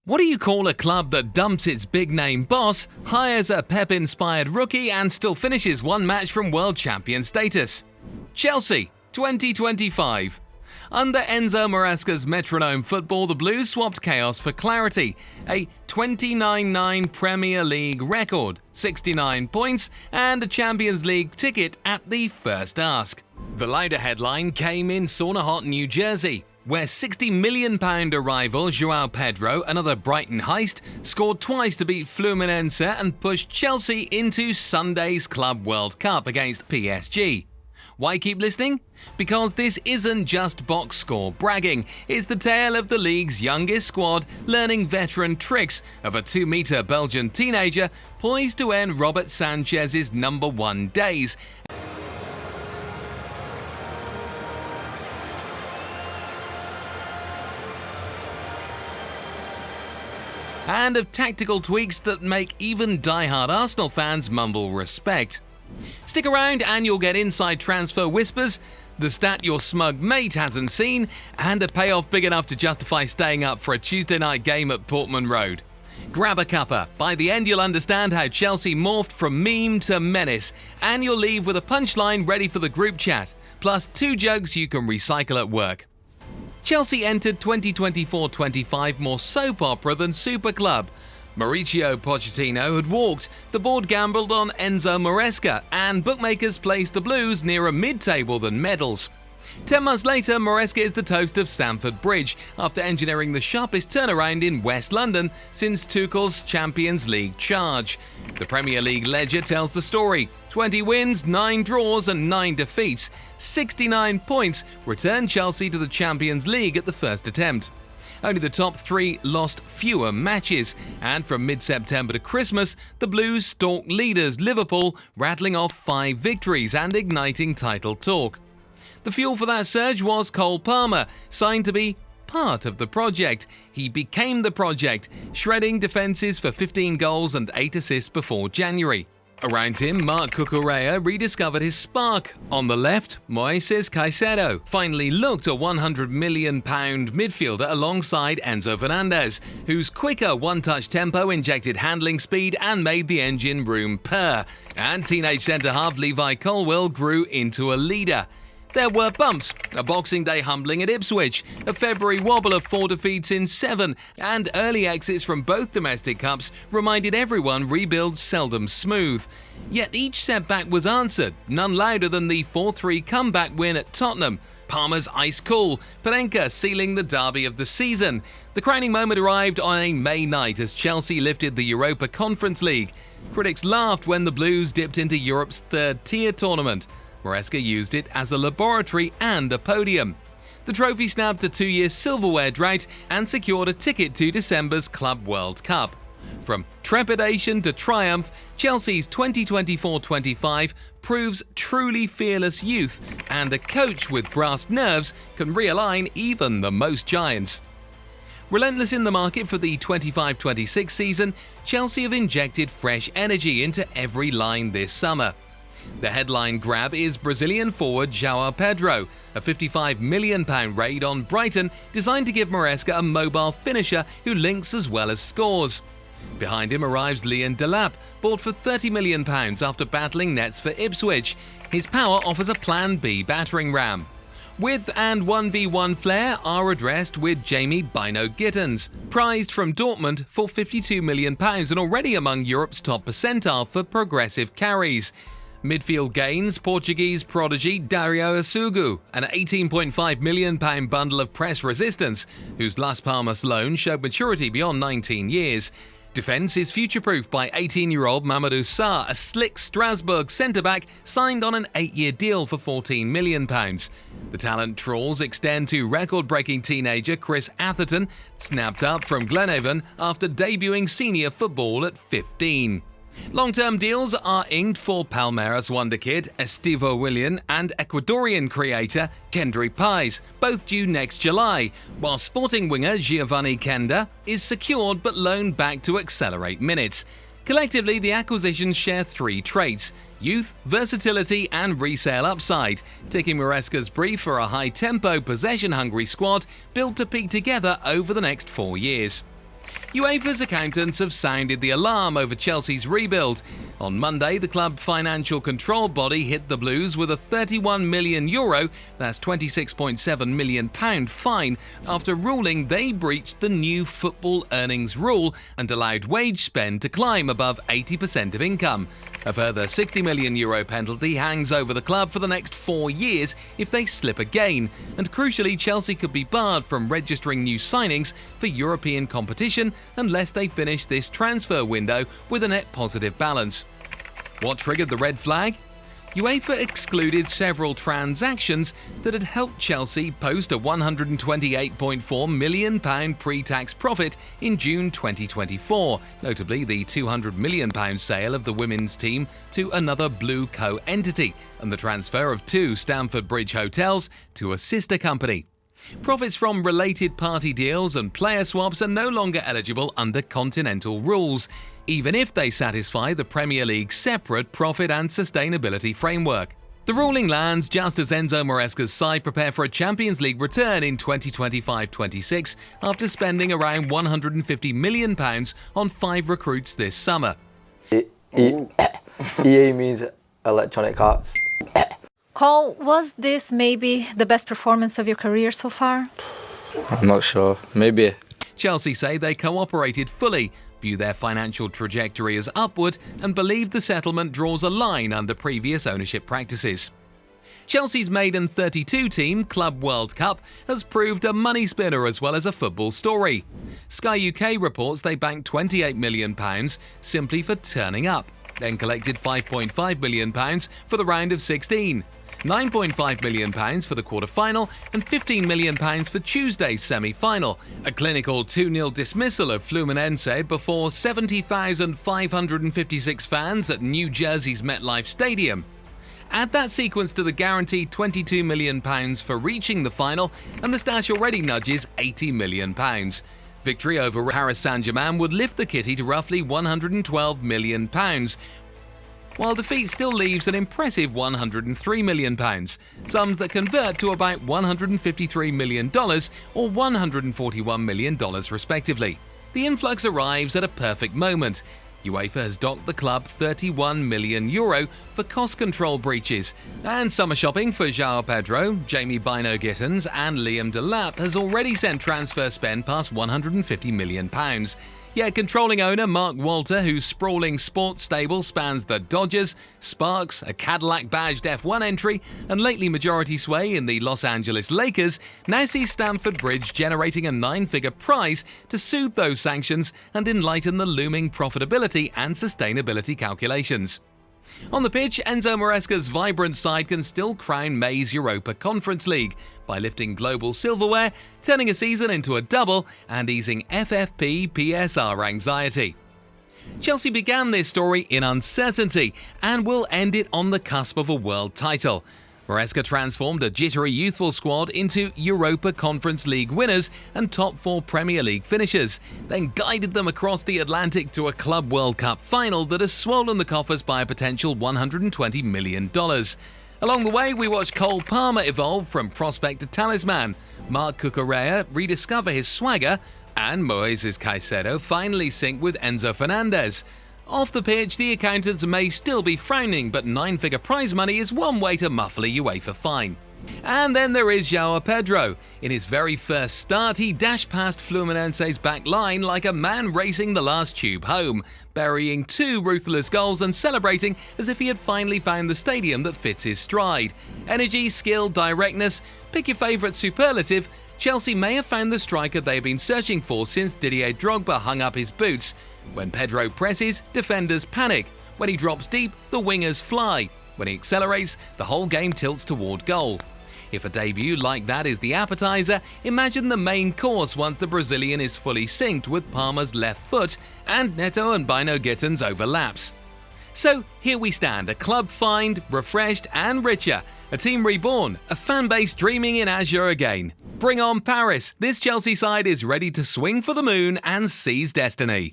What do you call a club that dumps its big-name boss, hires a Pep-inspired rookie and still finishes one match from world champion status? Chelsea, 2025. Under Enzo Maresca's metronome football, the Blues swapped chaos for clarity. A 29-9 Premier League record, 69 points, and a Champions League ticket at the first ask. The lighter headline came in sauna-hot New Jersey, where £60 million arrival João Pedro, another Brighton heist, scored twice to beat Fluminense and pushed Chelsea into Sunday's Club World Cup against PSG. Why keep listening? Because this isn't just box score bragging, it's the tale of the league's youngest squad learning veteran tricks of a 2-meter Belgian teenager poised to end Robert Sanchez's #1 days. And of tactical tweaks that make even die-hard Arsenal fans mumble respect. Stick around and you'll get inside transfer whispers, the stat your smug mate hasn't seen, and a payoff big enough to justify staying up for a Tuesday night game at Portman Road. Grab a cuppa. By the end you'll understand how Chelsea morphed from meme to menace, and you'll leave with a punchline ready for the group chat, plus 2 jokes you can recycle at work. Chelsea entered 2024-25 more soap opera than super club. Mauricio Pochettino had walked, the board gambled on Enzo Maresca, and bookmakers placed the Blues nearer mid-table than medals. 10 months later, Maresca is the toast of Stamford Bridge after engineering the sharpest turnaround in West London since Tuchel's Champions League charge. The Premier League ledger tells the story. 20 wins, 9 draws and 9 defeats. 69 points returned Chelsea to the Champions League at the first attempt. Only the top 3 lost fewer matches, and from mid-September to Christmas, the Blues stalked leaders Liverpool, rattling off 5 victories and igniting title talk. The fuel for that surge was Cole Palmer, signed to be part of the project. He became the project, shredding defences for 15 goals and 8 assists before January. Around him, Marc Cucurella rediscovered his spark. On the left, Moises Caicedo finally looked a £100 million midfielder alongside Enzo Fernandez, whose quicker one-touch tempo injected handling speed and made the engine room purr. And teenage centre-half Levi Colwill grew into a leader. There were bumps, a Boxing Day humbling at Ipswich, a February wobble of 4 defeats in 7, and early exits from both domestic cups reminded everyone rebuilds seldom smooth. Yet each setback was answered, none louder than the 4-3 comeback win at Tottenham. Palmer's ice cool, Panenka sealing the derby of the season. The crowning moment arrived on a May night as Chelsea lifted the Europa Conference League. Critics laughed when the Blues dipped into Europe's third-tier tournament. Maresca used it as a laboratory and a podium. The trophy snapped a 2-year silverware drought and secured a ticket to December's Club World Cup. From trepidation to triumph, Chelsea's 2024-25 proves truly fearless youth, and a coach with brass nerves can realign even the most giants. Relentless in the market for the 25-26 season, Chelsea have injected fresh energy into every line this summer. The headline grab is Brazilian forward João Pedro, a £55 million raid on Brighton designed to give Maresca a mobile finisher who links as well as scores. Behind him arrives Liam Delap, bought for £30 million after battling nets for Ipswich. His power offers a Plan B battering ram. Width and 1v1 flair are addressed with Jamie Bino Gittens, prized from Dortmund for £52 million and already among Europe's top percentile for progressive carries. Midfield gains, Portuguese prodigy Dario Asugu, an £18.5 million bundle of press resistance, whose Las Palmas loan showed maturity beyond 19 years. Defence is future-proof by 18-year-old Mamadou Sarr, a slick Strasbourg centre-back signed on an 8-year deal for £14 million. The talent trawls extend to record-breaking teenager Chris Atherton, snapped up from Glenavon after debuting senior football at 15. Long-term deals are inked for Palmeiras wonderkid Estivo Willian and Ecuadorian creator Kendry Pais, both due next July, while Sporting winger Giovanni Kenda is secured but loaned back to accelerate minutes. Collectively, the acquisitions share 3 traits: youth, versatility and resale upside, taking Maresca's brief for a high-tempo, possession-hungry squad built to peak together over the next 4 years. UEFA's accountants have sounded the alarm over Chelsea's rebuild. On Monday, the club financial control body hit the Blues with a €31 million, that's £26.7 million fine, after ruling they breached the new football earnings rule and allowed wage spend to climb above 80% of income. A further €60 million penalty hangs over the club for the next 4 years if they slip again, and crucially, Chelsea could be barred from registering new signings for European competition unless they finish this transfer window with a net positive balance. What triggered the red flag? UEFA excluded several transactions that had helped Chelsea post a £128.4 million pre-tax profit in June 2024, notably the £200 million sale of the women's team to another Blue Co entity and the transfer of 2 Stamford Bridge hotels to a sister company. Profits from related party deals and player swaps are no longer eligible under continental rules, even if they satisfy the Premier League's separate profit and sustainability framework. The ruling lands just as Enzo Maresca's side prepare for a Champions League return in 2025-26 after spending around £150 million on 5 recruits this summer. EA means electronic arts. Cole, was this maybe the best performance of your career so far? I'm not sure. Maybe. Chelsea say they cooperated fully, view their financial trajectory as upward, and believe the settlement draws a line under previous ownership practices. Chelsea's maiden 32 team Club World Cup has proved a money spinner as well as a football story. Sky UK reports they banked £28 million simply for turning up, then collected £5.5 million for the round of 16. £9.5 million for the quarter-final and £15 million for Tuesday's semi-final, a clinical 2-0 dismissal of Fluminense before 70,556 fans at New Jersey's MetLife Stadium. Add that sequence to the guaranteed £22 million for reaching the final, and the stash already nudges £80 million. Victory over Paris Saint-Germain would lift the kitty to roughly £112 million, while defeat still leaves an impressive £103 million, sums that convert to about $153 million or $141 million respectively. The influx arrives at a perfect moment. UEFA has docked the club €31 million for cost control breaches, and summer shopping for João Pedro, Jamie Bino-Gittens and Liam Delap has already sent transfer spend past £150 million. Yet controlling owner Mark Walter, whose sprawling sports stable spans the Dodgers, Sparks, a Cadillac-badged F1 entry, and lately majority sway in the Los Angeles Lakers, now sees Stamford Bridge generating a 9-figure prize to soothe those sanctions and enlighten the looming profitability and sustainability calculations. On the pitch, Enzo Maresca's vibrant side can still crown May's Europa Conference League by lifting global silverware, turning a season into a double, and easing FFP PSR anxiety. Chelsea began this story in uncertainty and will end it on the cusp of a world title. Maresca transformed a jittery youthful squad into Europa Conference League winners and top 4 Premier League finishers, then guided them across the Atlantic to a Club World Cup final that has swollen the coffers by a potential $120 million. Along the way, we watched Cole Palmer evolve from prospect to talisman, Marc Cucurella rediscover his swagger, and Moises Caicedo finally sync with Enzo Fernandez. Off the pitch, the accountants may still be frowning, but 9-figure prize money is one way to muffle a UEFA fine. And then there is João Pedro. In his very first start, he dashed past Fluminense's back line like a man racing the last tube home, burying 2 ruthless goals and celebrating as if he had finally found the stadium that fits his stride. Energy, skill, directness, pick your favourite superlative, Chelsea may have found the striker they've been searching for since Didier Drogba hung up his boots. When Pedro presses, defenders panic. When he drops deep, the wingers fly. When he accelerates, the whole game tilts toward goal. If a debut like that is the appetizer, imagine the main course once the Brazilian is fully synced with Palmer's left foot and Neto and Bino-Gittens overlaps. So here we stand, a club fined, refreshed and richer, a team reborn, a fan base dreaming in azure again. Bring on Paris! This Chelsea side is ready to swing for the moon and seize destiny.